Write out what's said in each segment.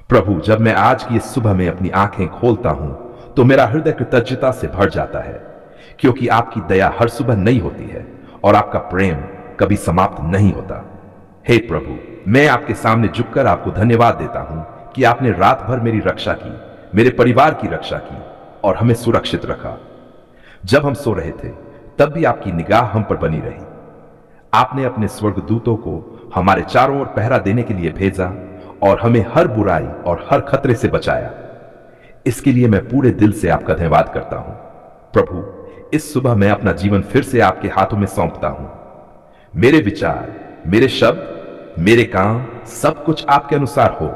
प्रभु, जब मैं आज की इस सुबह में अपनी आंखें खोलता हूं तो मेरा हृदय कृतज्ञता से भर जाता है, क्योंकि आपकी दया हर सुबह नई होती है और आपका प्रेम कभी समाप्त नहीं होता। हे प्रभु, मैं आपके सामने झुककर आपको धन्यवाद देता हूं कि आपने रात भर मेरी रक्षा की, मेरे परिवार की रक्षा की और हमें सुरक्षित रखा। जब हम सो रहे थे तब भी आपकी निगाह हम पर बनी रही। आपने अपने स्वर्गदूतों को हमारे चारों ओर पहरा देने के लिए भेजा और हमें हर बुराई और हर खतरे से बचाया। इसके लिए मैं पूरे दिल से आपका धन्यवाद करता हूं। प्रभु, इस सुबह मैं अपना जीवन फिर से आपके हाथों में सौंपता हूं। मेरे विचार, मेरे शब्द, मेरे काम, सब कुछ आपके अनुसार हो।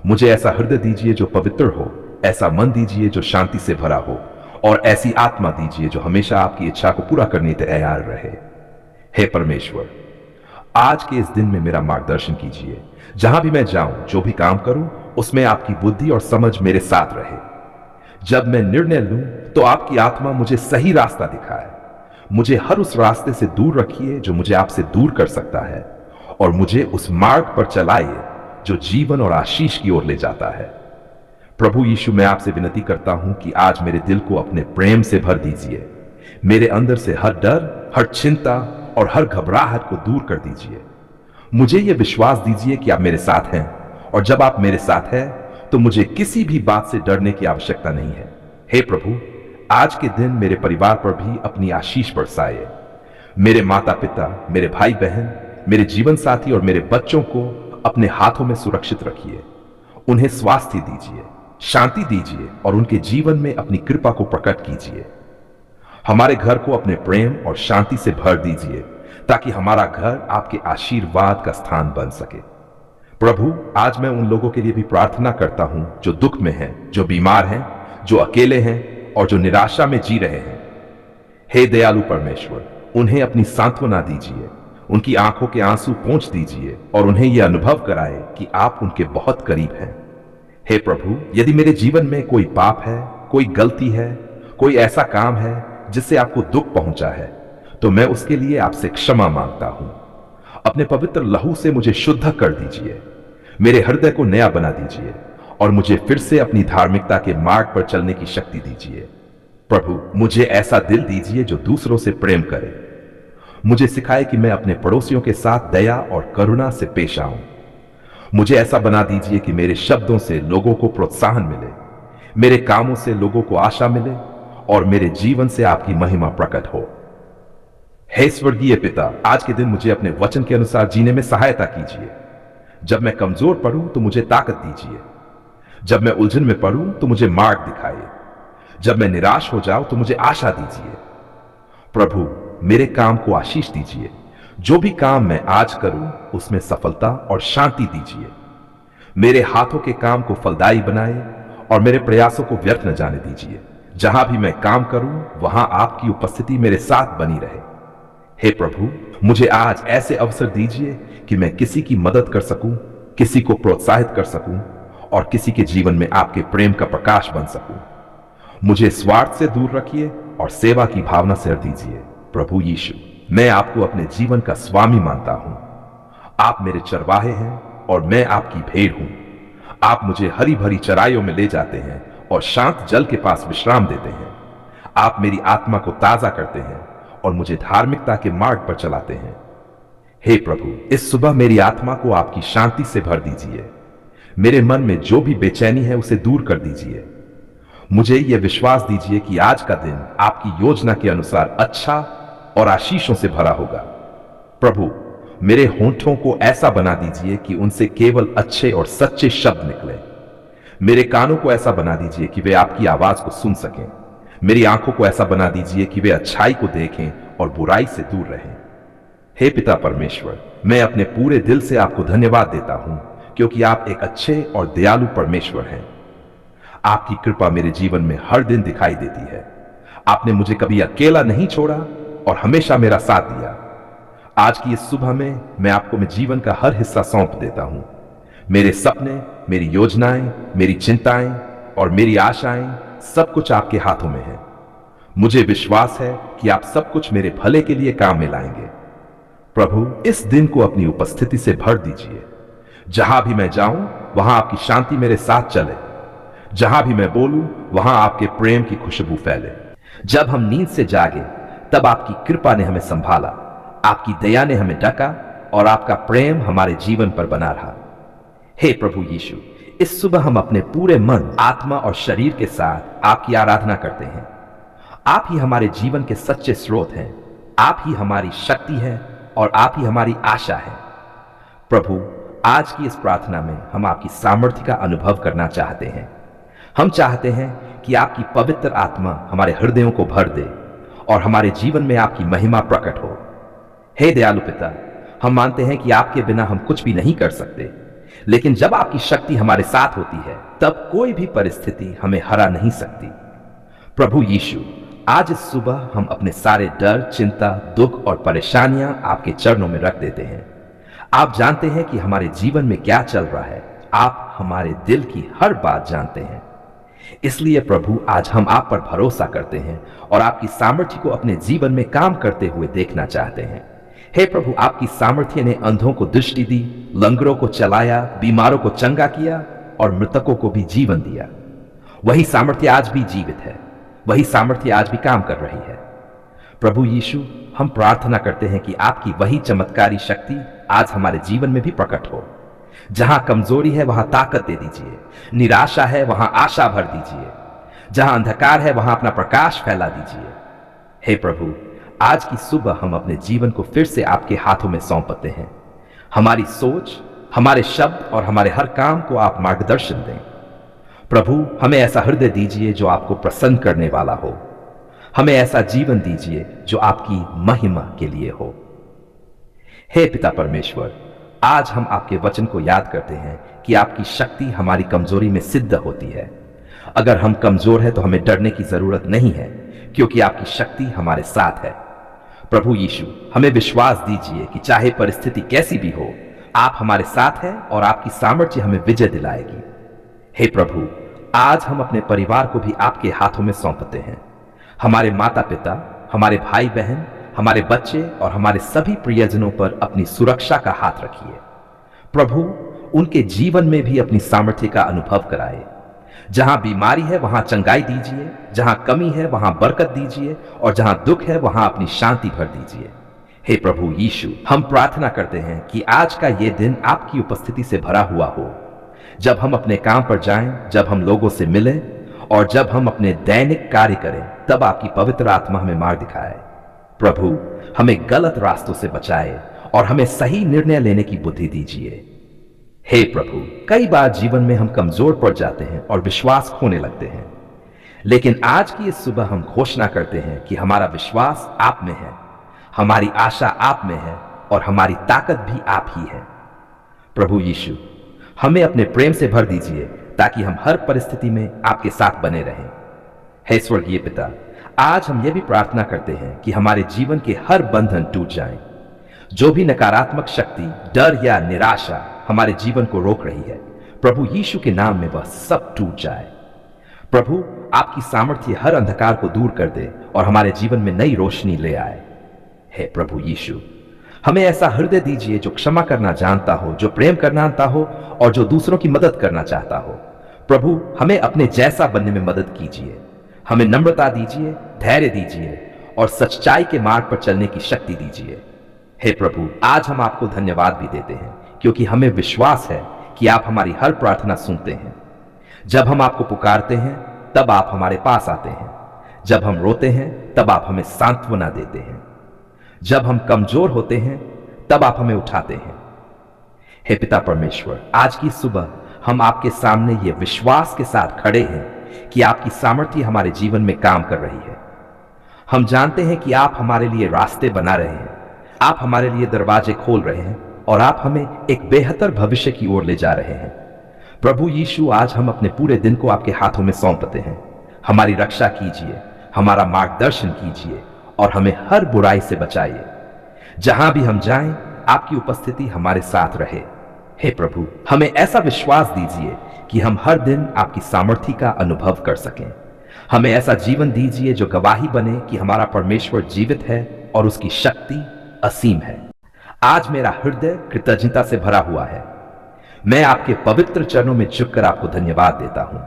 मुझे ऐसा हृदय दीजिए जो पवित्र हो, ऐसा मन दीजिए जो शांति से भरा हो और ऐसी आत्मा दीजिए जो हमेशा आपकी इच्छा को पूरा करने तैयार रहे। हे परमेश्वर, आज के इस दिन में मेरा मार्गदर्शन कीजिए। जहां भी मैं जाऊं, जो भी काम करूं, उसमें आपकी बुद्धि और समझ मेरे साथ रहे। जब मैं निर्णय लूं तो आपकी आत्मा मुझे सही रास्ता दिखाए। मुझे हर उस रास्ते से दूर रखिए जो मुझे आपसे दूर कर सकता है और मुझे उस मार्ग पर चलाइए जो जीवन और आशीष की ओर ले जाता है। प्रभु यीशु, मैं आपसे विनती करता हूं कि आज मेरे दिल को अपने प्रेम से भर दीजिए। मेरे अंदर से हर डर, हर चिंता और हर घबराहट को दूर कर दीजिए। मुझे यह विश्वास दीजिए कि आप मेरे साथ हैं और जब आप मेरे साथ हैं तो मुझे किसी भी बात से डरने की आवश्यकता नहीं है। हे प्रभु, आज के दिन मेरे परिवार पर भी अपनी आशीष बरसाए। मेरे माता पिता, मेरे भाई बहन, मेरे जीवन साथी और मेरे बच्चों को अपने हाथों में सुरक्षित रखिए। उन्हें स्वास्थ्य दीजिए, शांति दीजिए और उनके जीवन में अपनी कृपा को प्रकट कीजिए। हमारे घर को अपने प्रेम और शांति से भर दीजिए ताकि हमारा घर आपके आशीर्वाद का स्थान बन सके। प्रभु, आज मैं उन लोगों के लिए भी प्रार्थना करता हूं जो दुख में हैं, जो बीमार हैं, जो अकेले हैं और जो निराशा में जी रहे हैं। हे दयालु परमेश्वर, उन्हें अपनी सांत्वना दीजिए, उनकी आंखों के आंसू पोंछ दीजिए और उन्हें यह अनुभव कराए कि आप उनके बहुत करीब हैं। हे प्रभु, यदि मेरे जीवन में कोई पाप है, कोई गलती है, कोई ऐसा काम है जिससे आपको दुख पहुंचा है, तो मैं उसके लिए आपसे क्षमा मांगता हूं। अपने पवित्र लहू से मुझे शुद्ध कर दीजिए, मेरे हृदय को नया बना दीजिए और मुझे फिर से अपनी धार्मिकता के मार्ग पर चलने की शक्ति दीजिए। प्रभु, मुझे ऐसा दिल दीजिए जो दूसरों से प्रेम करे। मुझे सिखाए कि मैं अपने पड़ोसियों के साथ दया और करुणा से पेश आऊं। मुझे ऐसा बना दीजिए कि मेरे शब्दों से लोगों को प्रोत्साहन मिले, मेरे कामों से लोगों को आशा मिले और मेरे जीवन से आपकी महिमा प्रकट हो। हे स्वर्गीय पिता, आज के दिन मुझे अपने वचन के अनुसार जीने में सहायता कीजिए। जब मैं कमजोर पड़ूं तो मुझे ताकत दीजिए। जब मैं उलझन में पड़ूं तो मुझे मार्ग दिखाइए। जब मैं निराश हो जाऊं तो मुझे आशा दीजिए। प्रभु, मेरे काम को आशीष दीजिए। जो भी काम मैं आज करूं उसमें सफलता और शांति दीजिए। मेरे हाथों के काम को फलदायी बनाए और मेरे प्रयासों को व्यर्थ न जाने दीजिए। जहां भी मैं काम करूं वहां आपकी उपस्थिति मेरे साथ बनी रहे। हे प्रभु, मुझे आज ऐसे अवसर दीजिए कि मैं किसी की मदद कर सकूं, किसी को प्रोत्साहित कर सकूं और किसी के जीवन में आपके प्रेम का प्रकाश बन सकूं। मुझे स्वार्थ से दूर रखिए और सेवा की भावना से दीजिए। प्रभु यीशु, मैं आपको अपने जीवन का स्वामी मानता हूं। आप मेरे चरवाहे हैं और मैं आपकी भेड़ हूं। आप मुझे हरी भरी चराइयों में ले जाते हैं और शांत जल के पास विश्राम देते हैं। आप मेरी आत्मा को ताजा करते हैं और मुझे धार्मिकता के मार्ग पर चलाते हैं। हे प्रभु, इस सुबह मेरी आत्मा को आपकी शांति से भर दीजिए। मेरे मन में जो भी बेचैनी है उसे दूर कर दीजिए। मुझे यह विश्वास दीजिए कि आज का दिन आपकी योजना के अनुसार अच्छा और आशीषों से भरा होगा। प्रभु, मेरे होंठों को ऐसा बना दीजिए कि उनसे केवल अच्छे और सच्चे शब्द निकले। मेरे कानों को ऐसा बना दीजिए कि वे आपकी आवाज को सुन सकें। मेरी आंखों को ऐसा बना दीजिए कि वे अच्छाई को देखें और बुराई से दूर रहें। हे पिता परमेश्वर, मैं अपने पूरे दिल से आपको धन्यवाद देता हूं क्योंकि आप एक अच्छे और दयालु परमेश्वर हैं। आपकी कृपा मेरे जीवन में हर दिन दिखाई देती है। आपने मुझे कभी अकेला नहीं छोड़ा और हमेशा मेरा साथ दिया। आज की इस सुबह में मैं आपको मेरे जीवन का हर हिस्सा सौंप देता हूं। मेरे सपने, मेरी योजनाएं, मेरी चिंताएं और मेरी आशाएं, सब कुछ आपके हाथों में है। मुझे विश्वास है कि आप सब कुछ मेरे भले के लिए काम में लाएंगे। प्रभु, इस दिन को अपनी उपस्थिति से भर दीजिए। जहां भी मैं जाऊं वहां आपकी शांति मेरे साथ चले। जहां भी मैं बोलूं वहां आपके प्रेम की खुशबू फैले। जब हम नींद से जागे तब आपकी कृपा ने हमें संभाला, आपकी दया ने हमें ढका और आपका प्रेम हमारे जीवन पर बना रहा। हे प्रभु यीशु, इस सुबह हम अपने पूरे मन, आत्मा और शरीर के साथ आपकी आराधना करते हैं। आप ही हमारे जीवन के सच्चे स्रोत हैं, आप ही हमारी शक्ति है और आप ही हमारी आशा है। प्रभु, आज की इस प्रार्थना में हम आपकी सामर्थ्य का अनुभव करना चाहते हैं। हम चाहते हैं कि आपकी पवित्र आत्मा हमारे हृदयों को भर दे और हमारे जीवन में आपकी महिमा प्रकट हो। हे दयालु पिता, हम मानते हैं कि आपके बिना हम कुछ भी नहीं कर सकते, लेकिन जब आपकी शक्ति हमारे साथ होती है तब कोई भी परिस्थिति हमें हरा नहीं सकती। प्रभु यीशु, आज इस सुबह हम अपने सारे डर, चिंता, दुख और परेशानियां आपके चरणों में रख देते हैं। आप जानते हैं कि हमारे जीवन में क्या चल रहा है, आप हमारे दिल की हर बात जानते हैं। इसलिए प्रभु, आज हम आप पर भरोसा करते हैं और आपकी सामर्थ्य को अपने जीवन में काम करते हुए देखना चाहते हैं। हे प्रभु, आपकी सामर्थ्य ने अंधों को दृष्टि दी, लंगड़ों को चलाया, बीमारों को चंगा किया और मृतकों को भी जीवन दिया। वही सामर्थ्य आज भी जीवित है, वही सामर्थ्य आज भी काम कर रही है। प्रभु यीशु, हम प्रार्थना करते हैं कि आपकी वही चमत्कारी शक्ति आज हमारे जीवन में भी प्रकट हो। जहां कमजोरी है वहां ताकत दे दीजिए, निराशा है वहां आशा भर दीजिए, जहां अंधकार है वहां अपना प्रकाश फैला दीजिए। हे प्रभु, आज की सुबह हम अपने जीवन को फिर से आपके हाथों में सौंपते हैं। हमारी सोच, हमारे शब्द और हमारे हर काम को आप मार्गदर्शन दें। प्रभु, हमें ऐसा हृदय दीजिए जो आपको प्रसन्न करने वाला हो। हमें ऐसा जीवन दीजिए जो आपकी महिमा के लिए हो। हे पिता परमेश्वर, आज हम आपके वचन को याद करते हैं कि आपकी शक्ति हमारी कमजोरी में सिद्ध होती है। अगर हम कमजोर हैं तो हमें डरने की जरूरत नहीं है, क्योंकि आपकी शक्ति हमारे साथ है। प्रभु यीशु, हमें विश्वास दीजिए कि चाहे परिस्थिति कैसी भी हो, आप हमारे साथ हैं और आपकी सामर्थ्य हमें विजय दिलाएगी। हे प्रभु, आज हम अपने परिवार को भी आपके हाथों में सौंपते हैं। हमारे माता पिता, हमारे भाई बहन, हमारे बच्चे और हमारे सभी प्रियजनों पर अपनी सुरक्षा का हाथ रखिए। प्रभु, उनके जीवन में भी अपनी सामर्थ्य का अनुभव कराए। जहां बीमारी है वहां चंगाई दीजिए, जहां कमी है वहां बरकत दीजिए और जहां दुख है वहां अपनी शांति भर दीजिए। हे प्रभु यीशु, हम प्रार्थना करते हैं कि आज का ये दिन आपकी उपस्थिति से भरा हुआ हो। जब हम अपने काम पर जाएं, जब हम लोगों से मिलें और जब हम अपने दैनिक कार्य करें, तब आपकी पवित्र आत्मा हमें मार्ग दिखाए। प्रभु, हमें गलत रास्तों से बचाए और हमें सही निर्णय लेने की बुद्धि दीजिए। हे प्रभु, कई बार जीवन में हम कमजोर पड़ जाते हैं और विश्वास खोने लगते हैं, लेकिन आज की इस सुबह हम घोषणा करते हैं कि हमारा विश्वास आप में है, हमारी आशा आप में है और हमारी ताकत भी आप ही है। प्रभु यीशु, हमें अपने प्रेम से भर दीजिए ताकि हम हर परिस्थिति में आपके साथ बने रहें। हे स्वर्गीय पिता, आज हम यह भी प्रार्थना करते हैं कि हमारे जीवन के हर बंधन टूट जाएं। जो भी नकारात्मक शक्ति, डर या निराशा हमारे जीवन को रोक रही है, प्रभु यीशु के नाम में वह सब टूट जाए। प्रभु, आपकी सामर्थ्य हर अंधकार को दूर कर दे और हमारे जीवन में नई रोशनी ले आए। हे प्रभु यीशु, हमें ऐसा हृदय दीजिए जो क्षमा करना जानता हो, जो प्रेम करना जानता हो और जो दूसरों की मदद करना चाहता हो। प्रभु, हमें अपने जैसा बनने में मदद कीजिए। हमें नम्रता दीजिए, धैर्य दीजिए और सच्चाई के मार्ग पर चलने की शक्ति दीजिए। हे प्रभु, आज हम आपको धन्यवाद भी देते हैं क्योंकि हमें विश्वास है कि आप हमारी हर प्रार्थना सुनते हैं। जब हम आपको पुकारते हैं तब आप हमारे पास आते हैं। जब हम रोते हैं तब आप हमें सांत्वना देते हैं। जब हम कमजोर होते हैं तब आप हमें उठाते हैं। हे पिता परमेश्वर, आज की सुबह हम आपके सामने ये विश्वास के साथ खड़े हैं कि आपकी सामर्थ्य हमारे जीवन में काम कर रही है। हम जानते हैं कि आप हमारे लिए रास्ते बना रहे हैं, आप हमारे लिए दरवाजे खोल रहे हैं और आप हमें एक बेहतर भविष्य की ओर ले जा रहे हैं। प्रभु यीशु, आज हम अपने पूरे दिन को आपके हाथों में सौंपते हैं। हमारी रक्षा कीजिए, हमारा मार्गदर्शन कीजिए और हमें हर बुराई से बचाइए। जहां भी हम जाएं, आपकी उपस्थिति हमारे साथ रहे। हे प्रभु, हमें ऐसा विश्वास दीजिए कि हम हर दिन आपकी सामर्थ्य का अनुभव कर सकें। हमें ऐसा जीवन दीजिए जो गवाही बने कि हमारा परमेश्वर जीवित है और उसकी शक्ति असीम है। आज मेरा हृदय कृतज्ञता से भरा हुआ है। मैं आपके पवित्र चरणों में झुककर आपको धन्यवाद देता हूं।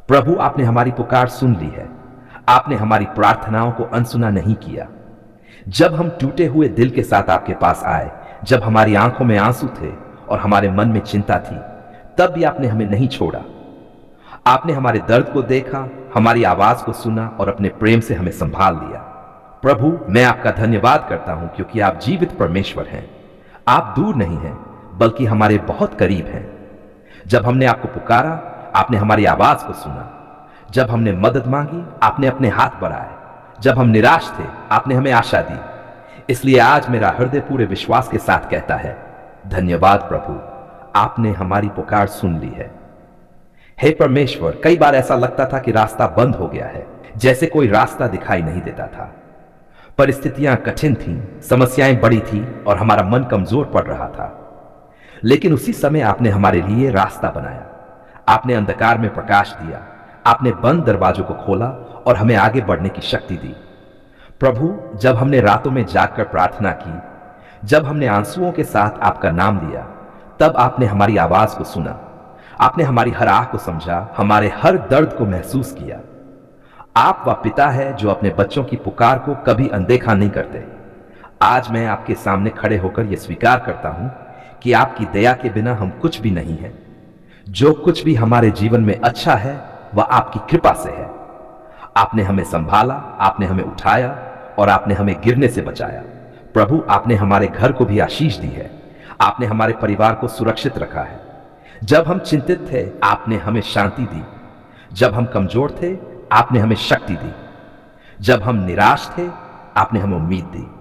प्रभु, आपने हमारी पुकार सुन ली है। आपने हमारी प्रार्थनाओं को अनसुना नहीं किया। जब हम टूटे हुए दिल के साथ आपके पास आए, जब हमारी आंखों में आंसू थे और हमारे मन में चिंता थी, तब भी आपने हमें नहीं छोड़ा। आपने हमारे दर्द को देखा, हमारी आवाज को सुना और अपने प्रेम से हमें संभाल लिया। प्रभु, मैं आपका धन्यवाद करता हूं क्योंकि आप जीवित परमेश्वर हैं। आप दूर नहीं हैं, बल्कि हमारे बहुत करीब हैं। जब हमने आपको पुकारा, आपने हमारी आवाज को सुना। जब हमने मदद मांगी, आपने अपने हाथ बढ़ाए। जब हम निराश थे, आपने हमें आशा दी। इसलिए आज मेरा हृदय पूरे विश्वास के साथ कहता है, धन्यवाद प्रभु, आपने हमारी पुकार सुन ली है। हे परमेश्वर, कई बार ऐसा लगता था कि रास्ता बंद हो गया है, जैसे कोई रास्ता दिखाई नहीं देता था। परिस्थितियां कठिन थीं, समस्याएं बड़ी थी और हमारा मन कमजोर पड़ रहा था। लेकिन उसी समय आपने हमारे लिए रास्ता बनाया। आपने अंधकार में प्रकाश दिया। आपने बंद दरवाजों को खोला और हमें आगे बढ़ने की शक्ति दी। प्रभु, जब हमने रातों में जागकर प्रार्थना की, जब हमने आंसुओं के साथ आपका नाम लिया, तब आपने हमारी आवाज को सुना। आपने हमारी हर आह को समझा, हमारे हर दर्द को महसूस किया। आप वह पिता है जो अपने बच्चों की पुकार को कभी अनदेखा नहीं करते। आज मैं आपके सामने खड़े होकर यह स्वीकार करता हूं कि आपकी दया के बिना हम कुछ भी नहीं हैं। जो कुछ भी हमारे जीवन में अच्छा है, वह आपकी कृपा से है। आपने हमें संभाला, आपने हमें उठाया और आपने हमें गिरने से बचाया। प्रभु, आपने हमारे घर को भी आशीष दी है। आपने हमारे परिवार को सुरक्षित रखा है। जब हम चिंतित थे, आपने हमें शांति दी। जब हम कमजोर थे, आपने हमें शक्ति दी। जब हम निराश थे, आपने हमें उम्मीद दी।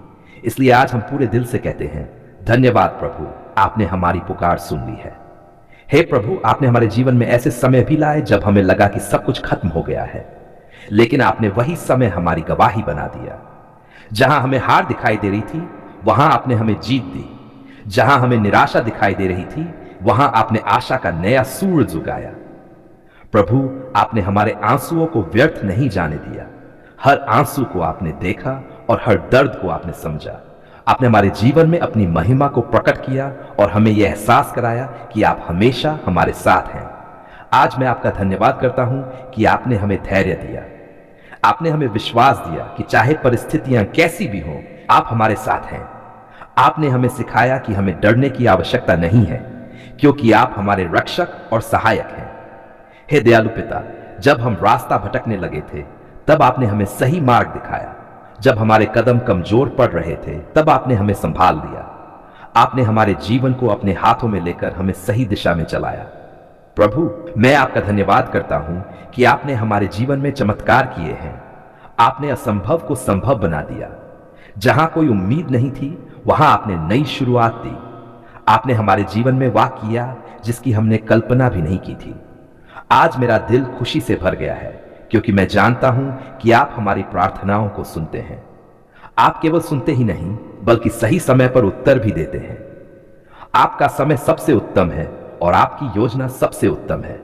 इसलिए आज हम पूरे दिल से कहते हैं, धन्यवाद प्रभु, आपने हमारी पुकार सुन ली है। हे प्रभु, आपने हमारे जीवन में ऐसे समय भी लाए जब हमें लगा कि सब कुछ खत्म हो गया है, लेकिन आपने वही समय हमारी गवाही बना दिया। जहां हमें हार दिखाई दे रही थी, वहां आपने हमें जीत दी। जहां हमें निराशा दिखाई दे रही थी, वहां आपने आशा का नया सूरज उगाया। प्रभु, आपने हमारे आंसुओं को व्यर्थ नहीं जाने दिया। हर आंसू को आपने देखा और हर दर्द को आपने समझा। आपने हमारे जीवन में अपनी महिमा को प्रकट किया और हमें यह एहसास कराया कि आप हमेशा हमारे साथ हैं। आज मैं आपका धन्यवाद करता हूं कि आपने हमें धैर्य दिया। आपने हमें विश्वास दिया कि चाहे परिस्थितियां कैसी भी हों, आप हमारे साथ हैं। आपने हमें सिखाया कि हमें डरने की आवश्यकता नहीं है, क्योंकि आप हमारे रक्षक और सहायक हैं। हे दयालु पिता, जब हम रास्ता भटकने लगे थे, तब आपने हमें सही मार्ग दिखाया। जब हमारे कदम कमजोर पड़ रहे थे, तब आपने हमें संभाल लिया। आपने हमारे जीवन को अपने हाथों में लेकर हमें सही दिशा में चलाया। प्रभु, मैं आपका धन्यवाद करता हूं कि आपने हमारे जीवन में चमत्कार किए हैं। आपने असंभव को संभव बना दिया। जहां कोई उम्मीद नहीं थी, वहां आपने नई शुरुआत दी। आपने हमारे जीवन में वाह किया जिसकी हमने कल्पना भी नहीं की थी। आज मेरा दिल खुशी से भर गया है, क्योंकि मैं जानता हूं कि आप हमारी प्रार्थनाओं को सुनते हैं। आप केवल सुनते ही नहीं, बल्कि सही समय पर उत्तर भी देते हैं। आपका समय सबसे उत्तम है और आपकी योजना सबसे उत्तम है।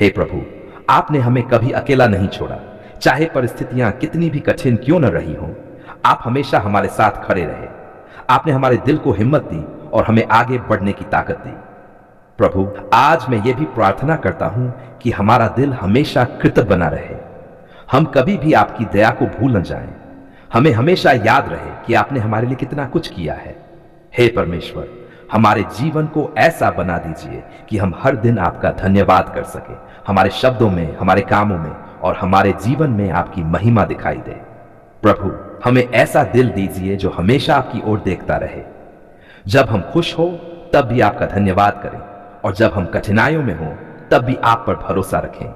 हे प्रभु, आपने हमें कभी अकेला नहीं छोड़ा। चाहे परिस्थितियां कितनी भी कठिन क्यों न रही हों, आप हमेशा हमारे साथ खड़े रहे। आपने हमारे दिल को हिम्मत दी और हमें आगे बढ़ने की ताकत दी। प्रभु, आज मैं ये भी प्रार्थना करता हूं कि हमारा दिल हमेशा कृतज्ञ बना रहे। हम कभी भी आपकी दया को भूल न जाएं। हमें हमेशा याद रहे कि आपने हमारे लिए कितना कुछ किया है। हे परमेश्वर, हमारे जीवन को ऐसा बना दीजिए कि हम हर दिन आपका धन्यवाद कर सके। हमारे शब्दों में, हमारे कामों में और हमारे जीवन में आपकी महिमा दिखाई दे। प्रभु, हमें ऐसा दिल दीजिए जो हमेशा आपकी ओर देखता रहे। जब हम खुश हो, तब भी आपका धन्यवाद करें, और जब हम कठिनाइयों में हों, तब भी आप पर भरोसा रखें।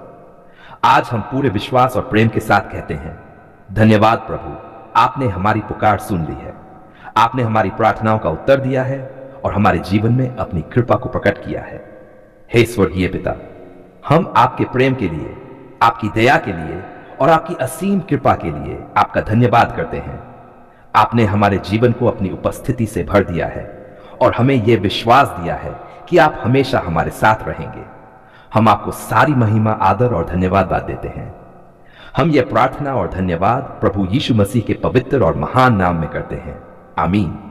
आज हम पूरे विश्वास और प्रेम के साथ कहते हैं, धन्यवाद प्रभु, आपने हमारी पुकार सुन ली है। आपने हमारी प्रार्थनाओं का उत्तर दिया है और हमारे जीवन में अपनी कृपा को प्रकट किया है। हे स्वर्गीय पिता, हम आपके प्रेम के लिए, आपकी दया के लिए और आपकी असीम कृपा के लिए आपका धन्यवाद करते हैं। आपने हमारे जीवन को अपनी उपस्थिति से भर दिया है और हमें यह विश्वास दिया है कि आप हमेशा हमारे साथ रहेंगे। हम आपको सारी महिमा, आदर और धन्यवाद देते हैं। हम यह प्रार्थना और धन्यवाद प्रभु यीशु मसीह के पवित्र और महान नाम में करते हैं। आमीन।